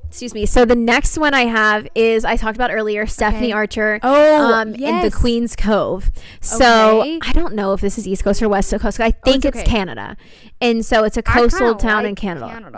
Excuse me. So the next one I have is, I talked about earlier, Stephanie Archer. In The Queen's Cove. So I don't know if this is East Coast or West Coast. I think it's Canada. And so it's a coastal town in Canada.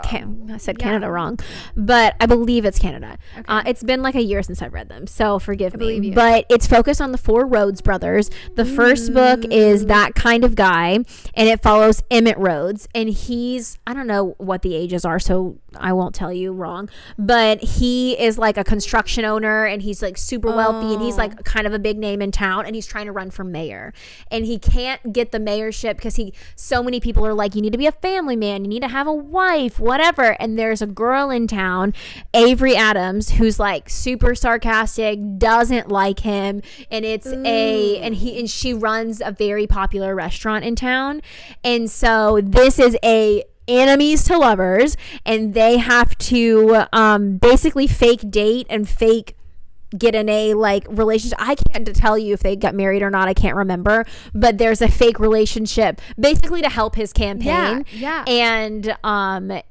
I said Canada wrong, but I believe it's Canada. It's been like a year since I've read them, so forgive me. But it's focused on the four Rhodes brothers. The first book is That Kind of Guy, and it follows Emmett Rhodes, and he's, I don't know what the ages are, so I won't tell you wrong, but he is like a construction owner, and he's like super wealthy, and he's like kind of a big name in town, and he's trying to run for mayor, and he can't get the mayorship because so many people are like, you need to be a family man, you need to have a wife, whatever. And there's a girl in town, Avery Adams, who's like super sarcastic, doesn't like him, and and she runs a very popular restaurant in town. And so this is a enemies to lovers, and they have to basically fake date and fake get in a like relationship. I can't tell you if they got married or not, I can't remember, but there's a fake relationship basically to help his campaign. And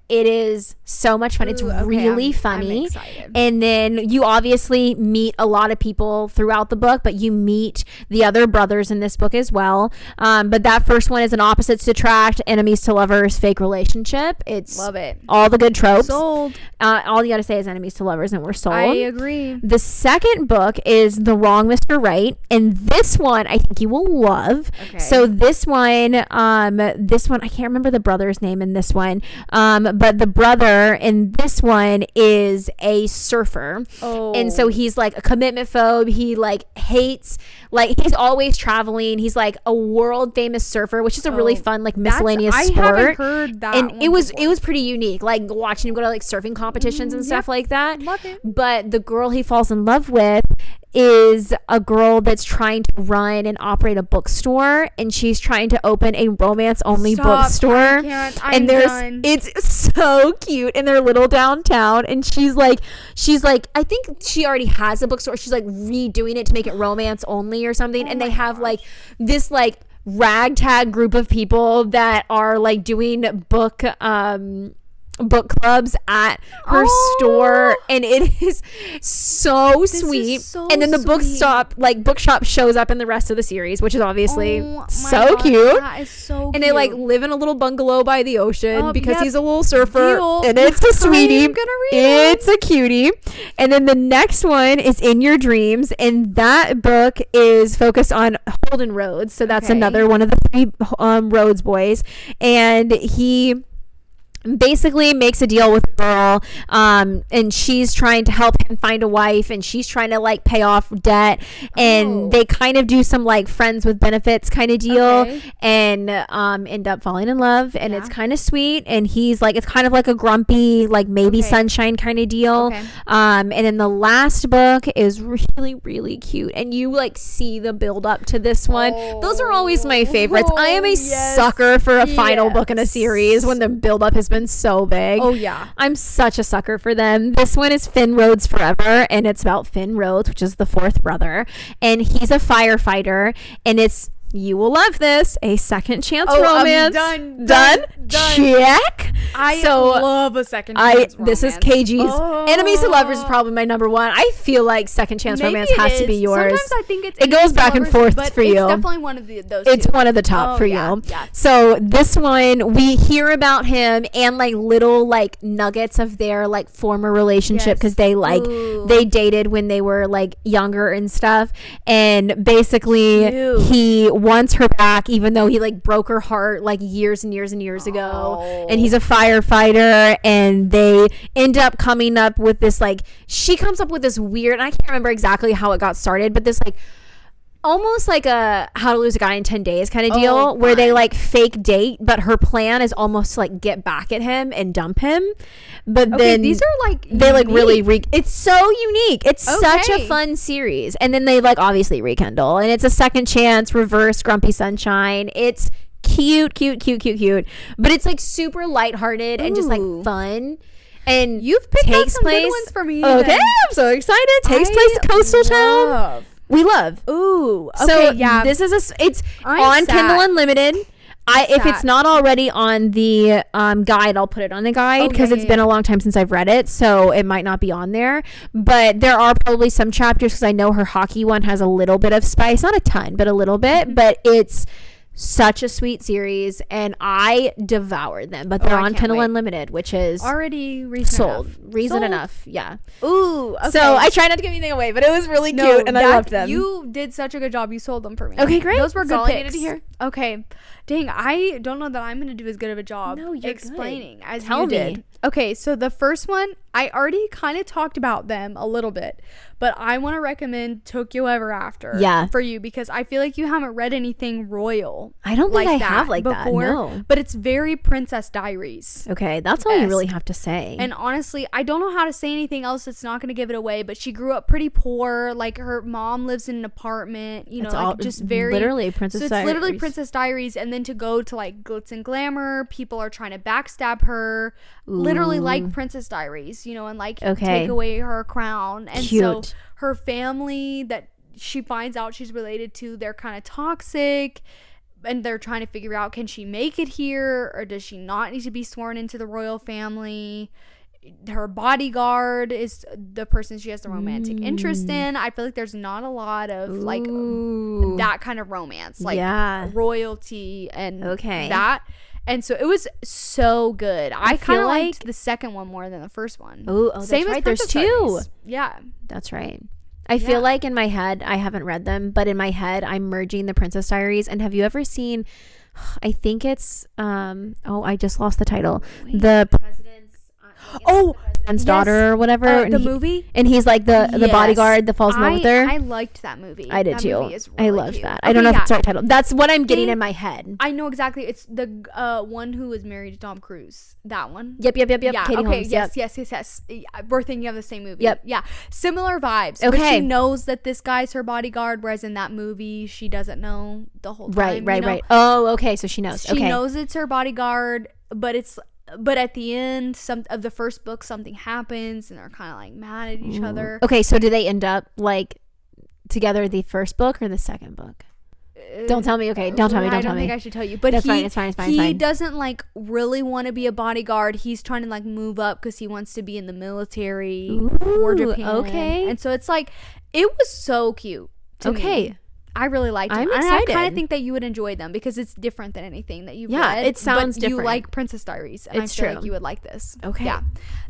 it is so much fun. It's really funny. I'm excited. And then you obviously meet a lot of people throughout the book, but you meet the other brothers in this book as well. But that first one is an opposites attract, enemies to lovers, fake relationship. It's love it. All the good tropes. Sold. All you got to say is enemies to lovers, and we're sold. I agree. The second book is The Wrong Mr. Right, and this one I think you will love. Okay. So this one I can't remember the brother's name in this one, but the brother in this one is a surfer. And so he's like a commitment phobe. He like hates Like he's always traveling. He's like a world famous surfer, which is a really fun like miscellaneous sport. I haven't heard that. And it was pretty unique. Like watching him go to like surfing competitions and stuff like that. Love it. But the girl he falls in love with is a girl that's trying to run and operate a bookstore, and she's trying to open a romance only bookstore. It's so cute in their little downtown, and she's like I think she already has a bookstore. She's like redoing it to make it romance only or something. And they have like this like ragtag group of people that are like doing book clubs at her store, and it is so sweet. And then the bookshop shows up in the rest of the series, which is obviously so cute. That is so cute. And they like live in a little bungalow by the ocean because he's a little surfer. And it's a sweetie. It's a cutie. And then the next one is In Your Dreams, and that book is focused on Holden Rhodes. So that's another one of the 3 Rhodes boys, and he basically makes a deal with a girl, and she's trying to help him find a wife, and she's trying to like pay off debt, and they kind of do some like friends with benefits kind of deal, and end up falling in love, and it's kind of sweet. And he's like, it's kind of like a grumpy like maybe sunshine kind of deal. And then the last book is really, really cute, and you like see the build up to this one. Those are always my favorites. I am a sucker for a final book in a series when the build up has been so big. I'm such a sucker for them. This one is Finn Rhodes Forever, and it's about Finn Rhodes, which is the 4th brother, and he's a firefighter, and it's, you will love this, a second chance romance. Done. Check. I love a second chance romance. This is KG's. Enemies to Lovers is probably my number one. I feel like second chance romance has to be yours. Sometimes I think it goes back and forth for you. It's definitely one of those. It's one of the top for you. Yeah. So this one, we hear about him and like little like nuggets of their like former relationship, because they like they dated when they were like younger and stuff, and basically he wants her back, even though he like broke her heart like years and years and years ago. And he's a firefighter, and they end up coming up with this like, she comes up with this weird, and I can't remember exactly how it got started, but this like almost like a How to Lose a Guy in 10 Days kind of deal, where they like fake date, but her plan is almost to like get back at him and dump him. But then these are like they like really it's so unique. It's such a fun series. And then they like obviously rekindle, and it's a second chance reverse Grumpy Sunshine. It's cute, but it's like super lighthearted and just like fun. And you've picked out some good ones for me. Okay, I'm so excited. Takes place coastal town. We love. Ooh. Okay, so this is it's on Kindle Unlimited. If it's not already on the guide, I'll put it on the guide, because it's been a long time since I've read it, so it might not be on there. But there are probably some chapters, because I know her hockey one has a little bit of spice, not a ton, but a little bit. But it's such a sweet series, and I devoured them. But they're on Kindle Unlimited, which is already reason enough. Yeah. Ooh. Okay. So I try not to give anything away, but it was really cute, and I loved them. You did such a good job. You sold them for me. Okay, great. Those were good all picks. I needed to hear. Okay. Dang, I don't know that I'm going to do as good of a job explaining as you did. Okay, so the first one, I already kind of talked about them a little bit, but I want to recommend Tokyo Ever After for you, because I feel like you haven't read anything royal. I don't think I have like that before. No. But it's very Princess Diaries. Okay, that's all you really have to say. And honestly, I don't know how to say anything else that's not going to give it away, but she grew up pretty poor. Like, her mom lives in an apartment, you know, like just very literally Princess Diaries. So it's literally Princess Diaries, and then to go to like glitz and glamour, people are trying to backstab her. Literally like Princess Diaries, you know, and like take away her crown. And so her family that she finds out she's related to, they're kind of toxic, and they're trying to figure out, can she make it here, or does she not need to be sworn into the royal family? Her bodyguard is the person she has the romantic interest in. I feel like there's not a lot of like that kind of romance, like royalty and that. And so it was so good. I kind of liked the second one more than the first one. Oh, that's same right. As There's two. Yeah, that's right. I feel like in my head, I haven't read them, but in my head, I'm merging the Princess Diaries. And have you ever seen? I think it's I just lost the title. The President's. boyfriend's daughter or whatever. And the movie? And he's like the bodyguard that falls in love with her. I liked that movie. I did that too. Movie is really I loved cute. that. I don't know if it's the right title. That's what I'm getting in my head. I know exactly. It's the one who was married to Tom Cruise. That one. Yep. Yeah. Katie Holmes, yes. We're thinking of the same movie. Yep. Yeah. Similar vibes. Okay. But she knows that this guy's her bodyguard, whereas in that movie she doesn't know the whole time. Right. Oh, okay. So she knows. She knows it's her bodyguard, but at the end of the first book something happens and they're kind of like mad at each other. Okay, so do they end up like together the first book or the second book? Don't tell me. Okay, don't tell me. I don't think I should tell you. But that's fine. It's fine. He doesn't like really want to be a bodyguard. He's trying to like move up because he wants to be in the military for Japan. Okay, and so it's like it was so cute. To me. I really liked it. I'm excited. I kind of think that you would enjoy them because it's different than anything that you've read. Yeah, it sounds different. You like Princess Diaries, and it's I feel true. like you would like this. Okay. Yeah.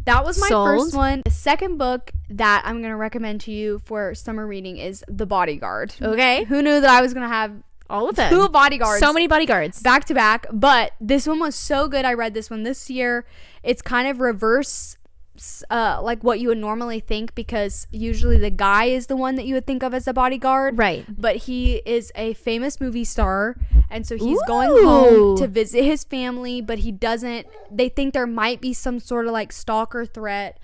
That was my first one. The second book that I'm going to recommend to you for summer reading is The Bodyguard. Okay. Who knew that I was going to have all of them? 2 bodyguards. So many bodyguards. Back to back. But this one was so good. I read this one this year. It's kind of reverse like what you would normally think, because usually the guy is the one that you would think of as a bodyguard, right? But he is a famous movie star, and so he's going home to visit his family, but they think there might be some sort of like stalker threat,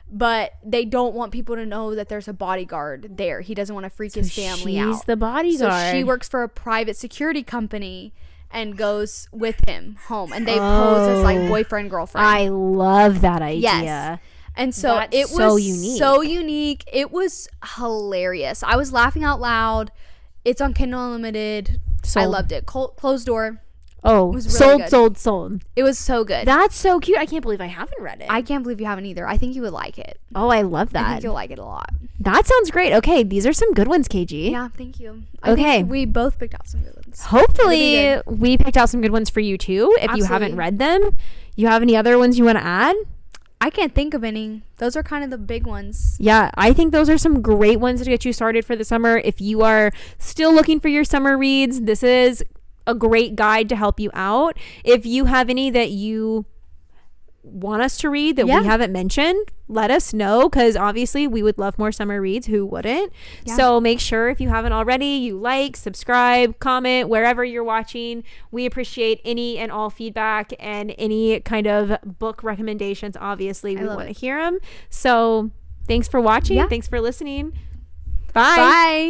but they don't want people to know that there's a bodyguard there. He doesn't want to freak his family out. She's the bodyguard. So she works for a private security company and goes with him home, and they pose as like boyfriend, girlfriend. I love that idea. Yes. And so it was so unique. It was hilarious. I was laughing out loud. It's on Kindle Unlimited. I loved it. Closed Door. Oh, was really sold. It was so good. That's so cute. I can't believe I haven't read it. I can't believe you haven't either. I think you would like it. Oh, I love that. I think you'll like it a lot. That sounds great. Okay, these are some good ones, KG. Yeah, thank you. I think we both picked out some good ones. Hopefully, we picked out some good ones for you too. If you haven't read them, you have any other ones you want to add? I can't think of any. Those are kind of the big ones. Yeah, I think those are some great ones to get you started for the summer. If you are still looking for your summer reads, this is a great guide to help you out. If you have any that you want us to read that we haven't mentioned, let us know, because obviously we would love more summer reads. Who wouldn't? So make sure, if you haven't already, you like, subscribe, comment wherever you're watching. We appreciate any and all feedback and any kind of book recommendations. Obviously we want to hear them. So thanks for watching. Thanks for listening. Bye.